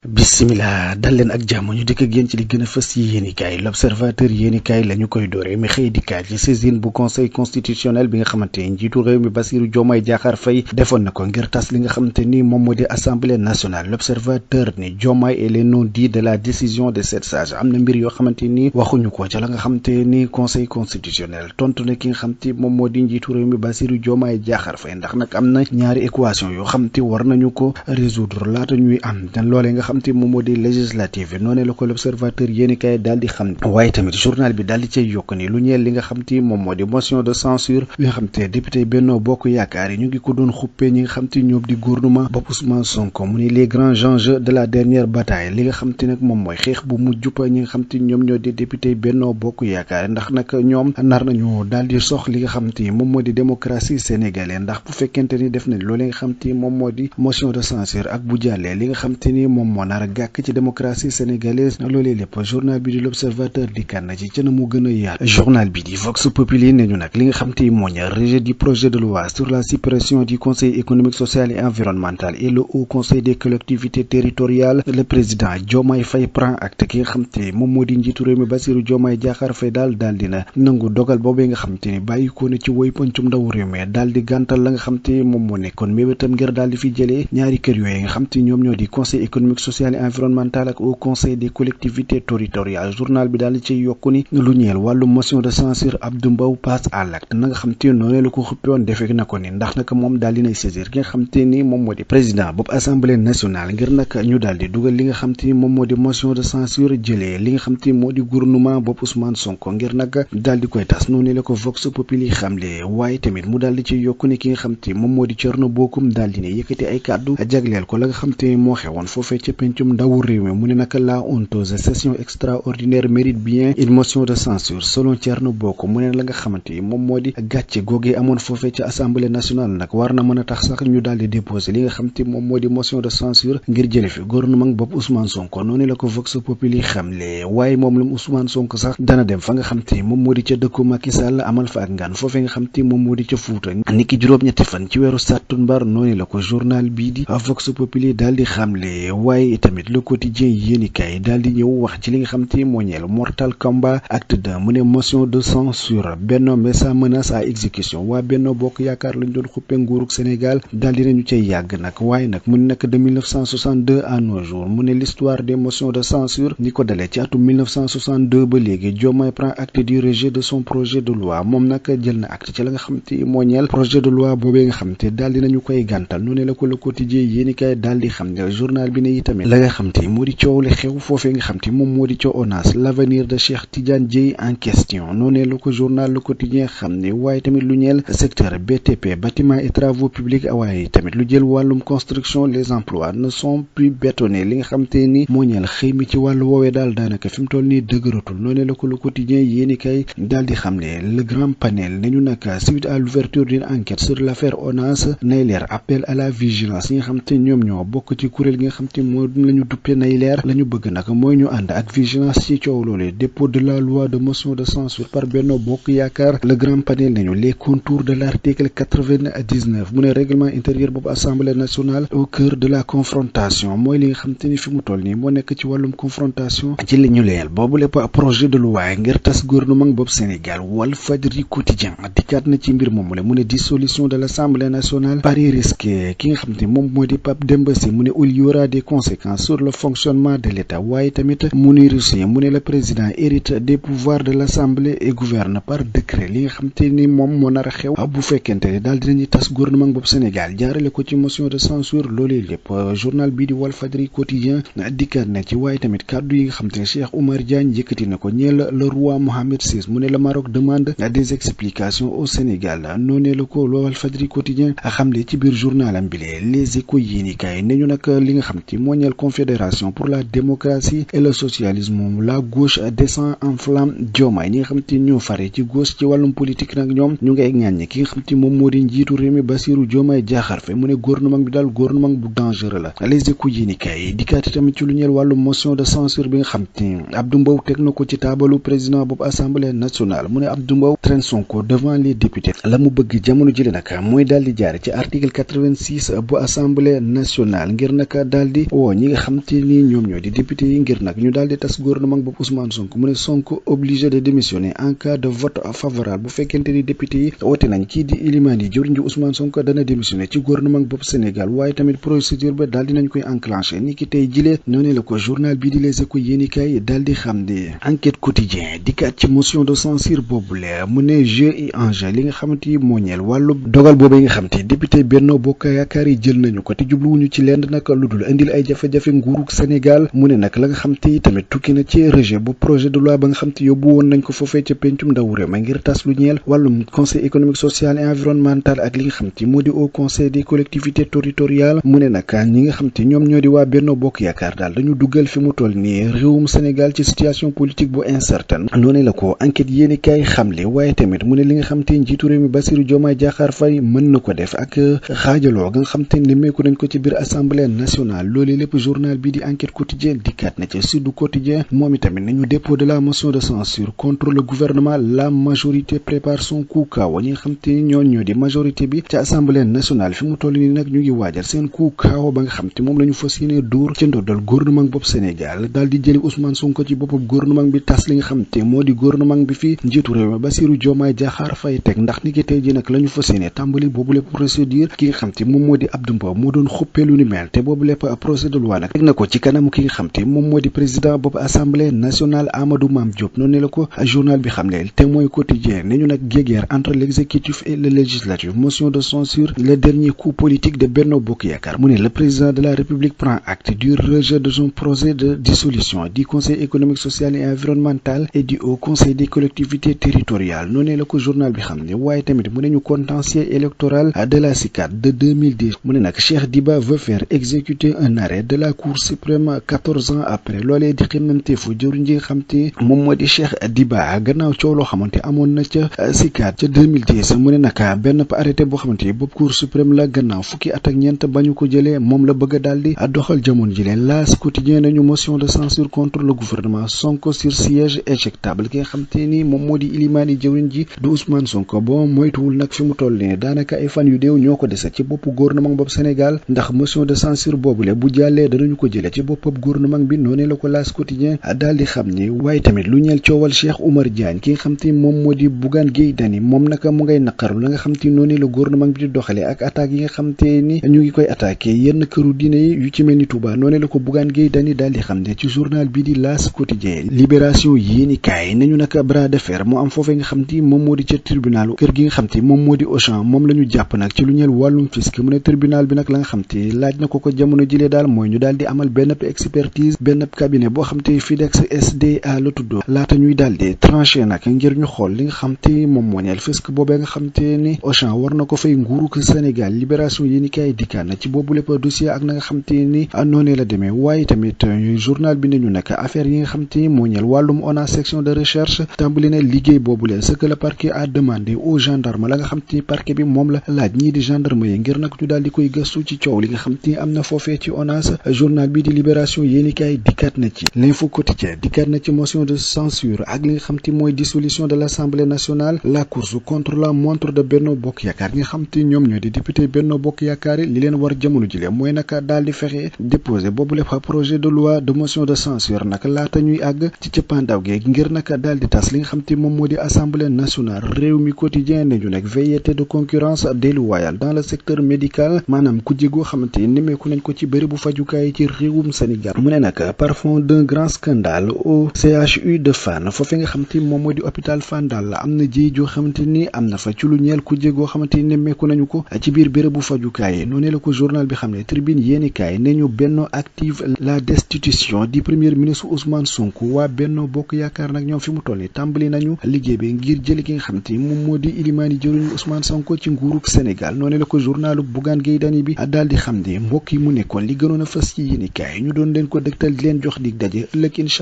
Bismillah dal leen ak jàmm ñu dikk ak yéen ci li gën a fës yi yéenikaay l'observateur yéenikaay la ñu koy doore mi xëy dikkaat ci saisine bu conseil constitutionnel bi nga xamante ni njiitu réew mi Bassirou Diomaye Diakhar Faye defoon na ko ngir tas li nga xamante ni moom moo di assemblée nationale l'observateur ni Diomaye et les non-dits de la décision de 7 sages am na mbir yoo xamante ni waxuñu ko ca la nga xamante ni conseil constitutionnel tontu na ki nga xamante moom moo di njiitu réew mi Bassirou Diomaye Diakhar Faye ndax nag am na ñaari équation yoo xamante war nañu ko résoudre laata ñuy am te loolee nga xam te moom moo di législative noonu la ko l'observateur yéeni kay daal di xam waaye tamit journal bi daal di cay yokk ni lu ñeel li nga xam te moom moo di motion de censure bi nga xam te député Benno Bokk Yaakaar yi ñu ngi ko doon xuppee ñi nga xam te ñoom di gouvernement bopp Ousmane Sonko mu ni les grands enjeux de la dernière bataille li nga xam te nag moom mooy xeex bu mujj pa ñi nga xam te ñoom ñoo di député Benno Bokk Yaakaar ndax nag ñoom nar nañu daal di sox li nga xam te moom moo di démocratie sénégalaise ndax bu fekkente ni def nañ loolu nga xam te moom moo di motion de censure ak bu jàllee li nga xam te ni moom moo nar a gàkk ci démocratie sénégalaise loolee lépp journal bi di l'observateur di kan na ci ca na mu gën a yaatu journal bi di Vox Populi ne ñu nag li nga xam te moo ña rejet du projet de loi sur la suppression du conseil économique social et environnemental et le haut conseil des collectivités territoriales le président Diomaye Faye prend acte ki nga xam te moom moo di njiitu réew mi Bassirou Diomaye Diakhar Faye daal dina nangu dogal boobee nga xam te ni bàyyi ko na ci woy pëncum ndaw réew mi daal di gàntal la nga xam te moom moo nekkoon mébétam ngir daal di fi jëlee ñaari kër yooyu nga xam te ñoom ñoo di conseil économique social et environnemental ak au conseil des collectivités territoriales journal bi daal di ciy yokku ni lu ñeel wàllu motion de censure Abdou Mbow passe à l'acte na nga xam te noonu la ko xuppewoon defee na ko ni ndax nag moom daal dinay saisir ki nga xam te ni moom moo di président boobu assemblée nationale ngir nag ñu daal di dugal li nga xam te ni moom moo di motion de censure jëlee li nga xam te moo di gouvernement boobu Ousmane Sonko ngir nag daal di koy tas noonu la ko Vox Populi xamle waaye tamit mu daal di ciy yokku ni ki nga xam te moom moo di Thierno Bocoum daal di ne yëkkati ay kàddu jagleel ko la nga xam te moo xewoon foofee ca pencum ndawu réew mi mu ne nag la honteuse session extraordinaire mérite bien une motion de censure selon Thierno Bocoum mu ne la nga xamante ni moom moo di gàcce googee amoon foofee ca assemblée nationale nag war na mën a tax sax ñu daal di déposer li nga xam te moom moo di motion de censure ngir jële fi gouvernement bopp Ousmane Sonko noonu la ko Vox Populi xamle waaye moom la Ousmane Sonko sax dana dem fa nga xam te moom moo di ca dëkku Macky Sall amal fa ak ngaan foofee nga xam te moom moo di ca Fuuta niki juróom-ñetti fan ci weeru sàttumbar noonu la ko journal bii di Vox Populi daal di xamle waaye tamit le quotidien yéenikaay daal di ñëw wax ci li nga xam te moo ñeel Mortal Kombat acte 2 mu ne motion de censure Benno mais sa menace à exécution waa Benno Bokk Yaakaar lañ doon xuppe nguurug Sénégal daal di nañu cay yàgg nag waaye nag mu ne nag de 1962 à nos jours mu ne l'histoire des motions de censure ni ko dalee ci atum 1962 ba léegi Diomaye prend acte du rejet de son projet de loi moom nag jël na acte ci la nga xam te moo ñeel projet de loi boobee nga xam te daal di nañu koy gàntal noonu la ko le quotidien yéenikaay daal di xam ne journal bi ne itamit la nga xam te moo di coow li xew foofee nga xam te moom moo di ca ONAS l'avenir de Cheikh Tidiane Dièye en question noonu la ko journal le quotidien xam ne waaye tamit lu ñeel secteur BTP bâtiment et travaux publics waaye tamit lu jël wàllum construction les emplois ne sont plus bétonnés li nga xam te ni moo ñeel xëy mi ci wàllu woowee daal daanaka fi mu toll nii dëgëratul noonu la ko le quotidien yéeni kay daal di xam ne le grand panel nañu nag suite à l'ouverture d'une enquête sur l'affaire ONAS nay leer appel à la vigilance yi nga xam te ñoom ñoo bokk ci kuréel gi nga xam te moo la ñu duppee nay leer la ñu bëgg nag mooy ñu ànd ak vigilance ci coow loolee dépôt de la loi de motion de censure par Benno Bokk Yaakaar le grand panel nañu les contours de l'article 99 mu ne règlement intérieur boobu assemblée nationale au cœur de la confrontation mooy li nga xam te ni fi mu toll nii moo nekk ci wàllum confrontation ci li ñu leel boobu lépp projet de loi ngir tas gouvernement boobu Sénégal Walfadjri quotidien dikkaat na ci mbir moomu la mu ne dissolution de l'assemblée nationale pari risqué ki nga xam te moom moo di Pape Demba Sy mu ne il y aura des conséquences sur le fonctionnement de l'État waaye tamit Mounirou Sy mu ne le président hérite des pouvoirs de l'assemblée et gouverne par décret li nga xam te ni moom moo nar a xew bu fekkente ne daal dinañu tas gouvernement boobu Sénégal jaarale ko ci motion de censure loolee lépp journal bii di Walfadjri quotidien dikkaat na ci waaye tamit kàddu yi nga xam te ne Cheikh Oumar Diagne yëkkati na ko ñeel le roi Mohammed VI mu ne le Maroc demande des explications au Sénégal noonee la ko Walfadjri quotidien xamle ci biir journalam bi les échos yéenikaay ne ñu nag li nga xam te moo ñeel confédération pour la démocratie et le socialisme la gauche descend en flamme Diomaye ñi nga xam te ñoo fare ci gauche ci wàllum politique nag ñoom ñu ngay ŋàññi ki nga xam te moom moo di njiitu réew mi Bassirou Diomaye Diakhar Faye mu ne gouvernement bi daal gouvernement bu dangereux la les échos yéenikaay dikkaati tamit ci lu ñeel wàllu motion de censure bi nga xam te Abdou Mbow teg na ko ci taabalu président boobu assemblée nationale mu ne Abdou Mbow traîne Sonko devant les députés la mu bëgg jamono jële nag mooy daal di jaar ci article 86 bu assemblée nationale ngir nag daal di woo woo ñi nga xam te ni ñoom ñoo di député yi ngir nag ñu daal di tas gouvernement boobu Ousmane Sonko mu ne Sonko obligé de démissionner en cas de vote favorable bu fekkente ni député yi wote nañ kii di ilimaan yi jëwriñ ji Ousmane Sonko dana démissionner ci gouvernement boobu Sénégal waaye tamit procédure ba daal dinañ koy enclenché ni ki tey jilee noonu la ko journal bii di Les Échos yéenikaay daal di xam ne enquête quotidien dikkaat ci motion de censure boobule mu ne jeu et enjeu li nga xamante ni moo ñeel wàllu dogal boobu yi nga xam te député Benno Bokk Yaakaar yi jël nañu ko te jubluwuñu ci lenn nag lu dul indil ay jafe-jafe nguurug Sénégal mu ne nag la nga xam te tamit tukki na ci rejet bu projet de loi ba nga xam te yóbbu woon nañ ko foofee ca pencum ndaw réew ma ngir tas lu ñeel wàllum conseil économique social et environnemental ak li nga xam te moo di au conseil des collectivités territoriales mu ne nag ñi nga xam te ñoom ñoo di waa Benno Bokk Yaakaar daal dañu duggal fi mu toll nii réewum Sénégal ci situation politique bu incertaine noonu la ko enquête yéeni kaay xamle waaye tamit mu ne li nga xam te njiitu réew mi Bassirou Diomaye Diakhar Faye mën na ko def ak xaajaloo nga nga xam te nemmeeku nañ ko ci biir assemblée nationale loolu lépp journal bi di enquête quotidien dikkaat na ci Sud Quotidien moom itamit nañu dépôt de la motion de censure contre le gouvernement la majorité prépare son coup kaaw ñi nga xam te ñoo di majorité bi ci assemblée nationale fi mu toll nii nag ñu ngi waajal seen coup kaaw ba nga xam te moom la ñu fas yéene dóor ci ndoddal gouvernement bopp Sénégal daal di jëli Ousmane Sonko ci boppam gouvernement bi tas li nga xam te moo di gouvernement bi fi njiitu réew mi Bassirou Diomaye Diakhar Faye teg ndax ni ki tey ji nag la ñu fas yéene tàmbali boobu lépp procédure ki nga xam te moom moo di Abdou Mbow moo doon xuppee lu ni mel te boobu lépp procès de loi nag teg na ko ci kanamu ki nga xam te moom moo di président boobu assemblée nationale Amadou Mame Diop noonu la ko journal bi xam ne te mooy quotidien ne ñu nag guerre entre l'exécutif et le législatif motion de censure le dernier coup politique de Benno Bokk Yaakaar mu ne le président de la République prend acte du rejet de son projet de dissolution du conseil économique social et environnemental et du haut conseil des collectivités territoriales noonu la ko journal bi xam ne waaye tamit mu ne ñu contentieux électoral de la CICAD de 2010 mu ne nag Cheikh Diba veut faire exécuter un arrêt de la Cour suprême 14 ans après loolee di ximmanteefu jëwriñ ji nga xam te moom moo di Cheikh Diba gannaaw coow loo xamante amoon na ca CICAD ca 2010 mu ne nag benn arrêté boo xamante bopp Cour suprême la gannaaw fukki at ak ñeent ba ñu ko jëlee moom la bëgg a daal di doxal jamono ji leen L'As quotidien nañu motion de censure contre le gouvernement Sonko sur siège éjectable ki nga xam te ni moom moo di ilimaani jëwriñ ji du Ousmane Sonko bon moytuwul nag fi mu toll nii daanaka ay fan yu déew ñoo ko dese ci bopp gouvernement boobu Sénégal ndax motion de censure boobule bu jàllee danañu ko jëlee ci boppam gouvernement bi noonu la ko L'As quotidien daal di xam ni waaye tamit lu ñeel coowal Cheikh Oumar Diagne ki nga xam te moom moo di Bougane Gueye Dany moom naka mu ngay naqaru la nga xam te noonu la gouvernement bi di doxalee ak attaques yi nga xam te ni ñu ngi koy attaqué yenn këru diine yi yu ci mel ni Touba noonu la ko Bougane Gueye Dany daal di xam ne ci journal bi di L'As quotidien libération yéeni kaay nañu nag bras de fer moo am foofee nga xam te moom moo di ca tribunal kër gi nga xam te moom moo di Auchan moom la ñu jàpp nag ci lu ñeel wàllum fisc mu ne tribunal bi nag la nga xam te laaj na ko jamono jilee daal mooy ñu daal di amal benn expertise benn cabinet boo xam te FIDEX SDA la tuddoo laata ñuy daal di tranché nag ngir ñu xool li nga xam te moom moo ñeel fisc boobee nga xam te ni Auchan war na ko fay nguuru Sénégal libération yéeni kaay dikkaan na ci boobu lépp dossier ak na nga xam te ni noonee la demee waaye tamit journal bi nañu nag affaire yi nga xam te moo ñeel wàllum ONAS section de recherche tàmbali na liggéey boobu leen ce que le parquet a demandé aux gendarmes la nga xam te parquet bi moom la laaj ñii di gendarme yi ngir nag ñu daal di koy gëstu ci coow li nga xam te am na foofee ci ONAS journal bi di libération yéeni kaay dikkaat na ci l'info quotidien dikkaat na ci motion de censure ak li nga xam te mooy dissolution de l'Assemblée nationale la course contre la montre de Benno Bokk Yaakaar ñi nga xam te ñoom ñoo di député Benno Bokk Yaakaar li leen war jamono jile mooy naka daal di fexe déposer boobu lépp projet de loi de motion de censure naka laata ñuy àgg ci cëppaandaw gi ngir naka daal di tas li nga xam te moom moo di Assemblée nationale réew mi quotidien nañu nag velléité de concurrence déloyale dans le secteur médical maanaam ku jégoo xamante nemmeeku nañ ko ci bëri bu fajukaay ci réewum Sénégal mu ne nag parfum d'un grand scandale au CHU de Fann foofee nga xamante moom moo di hôpital Fann daal am na ji joo xamante ni am na fa ci lu ñeel ku jégoo xamante ni nemmeeku nañu ko ci biir béréb bu fajukaay noonu la ko journal bi xam ne tribune yéenikaay ne ñu Benno active la destitution du premier ministre Ousmane Sonko waa Benno Bokk Yaakaar nag ñoom fi mu toll ni tàmbali nañu liggéey bi ngir jëli ki nga xamante ni moom moo di ilimaani jëruñu Ousmane Sonko ci nguurug Sénégal noonu la ko journalu Bougane Gueye Dany bi daal di xam ne mbokk yi mu nekkoon li gënoon a fës ci yéenikaay ñu doon leen ko dëgtal di leen jox dig daje ëllëg incha